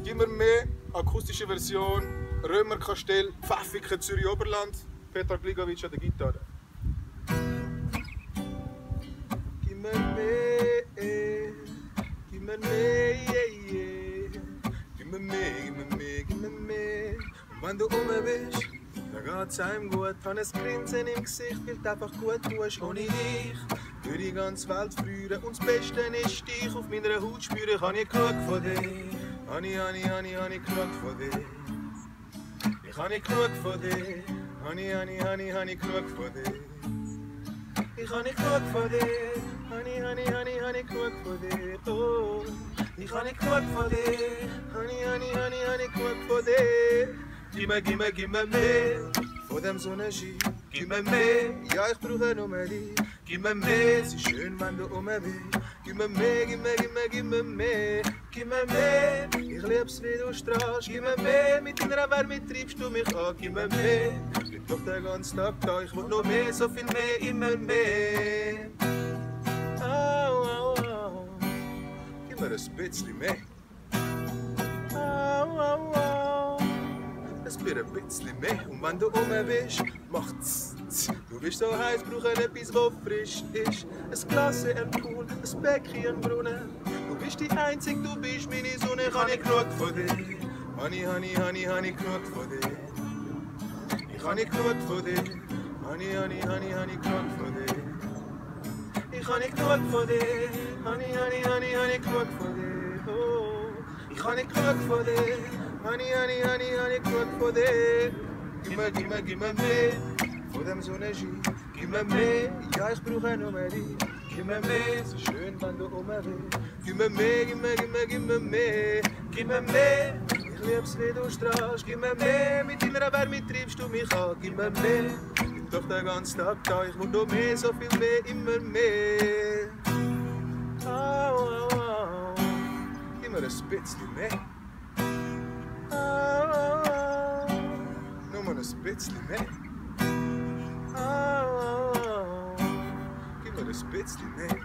Gib mir mehr akustische Version, Römerkastell, Pfäffiken, Zürich Oberland, Petar Gligovic an der Gitarre. Gib mir mehr, gib mir mehr, yeah. Gib mir mehr, gib mir mehr, gib mir mehr. Und wenn du bist, dann geht's einem gut. Hab ein Grinsen im Gesicht, weil du einfach gut tust. Ohne dich würde die ganze Welt verlieren. Und das Beste ist, dich auf meiner Haut spüren. Ich habe nicht genug von dir. Habe ich genug von dir. Ich habe nicht genug von dir. Habe ich genug von dir. Ich habe nicht genug von dir. Habe ich genug von dir. Oh, ich habe nicht genug von dir. Habe ich genug von dir. Gib mir mehr von dem Sonnenschein. Gib mir mehr, ja ich brauche nur dich. Gib mir mehr, es ist schön, wenn du bist. Gib mir mehr, gib mir mehr. Gib mir mehr, ich lieb's wie du strahlst. Gib mir mehr, mit deiner Wärme treibst du mich an. Gib mir mehr, ich bin doch den ganzen Tag da. Ich will noch mehr, so viel mehr, immer mehr. Gib mir ein bisschen mehr. Es wird ein bisschen mehr. Und wenn du bist, macht's. Du bist so heiß, brauche etwas, was frisch ist. Ein Glas, ein Pool, ein Becken, ein Brunnen. Du bist die Einzige, du bist meine Sonne. Ich habe nicht genug von dir. Habe ich genug von dir. Ich habe nicht genug von dir. Habe ich genug von dir. Ich habe nicht genug von dir. Habe ich genug von dir. Oh, ich habe nicht genug von dir. Habe ich genug von dir. Gib mir mehr von dem Sonnenschein. Gib mir mehr, ja ich brauche nur dich. Gib mir mehr, es ist schön, wenn du bist. Gib mir mehr, gib mir mehr. Gib mir mehr, ich lieb's wie du strahlst. Gib mir mehr, mit deiner Wärme treibst du mich an. Gib mir mehr, ich bin doch den ganzen Tag da. Ich will noch mehr, so viel mehr, immer mehr. Gib mir ein bisschen mehr. Nur ein bisschen mehr. Gib mir ein bisschen mehr.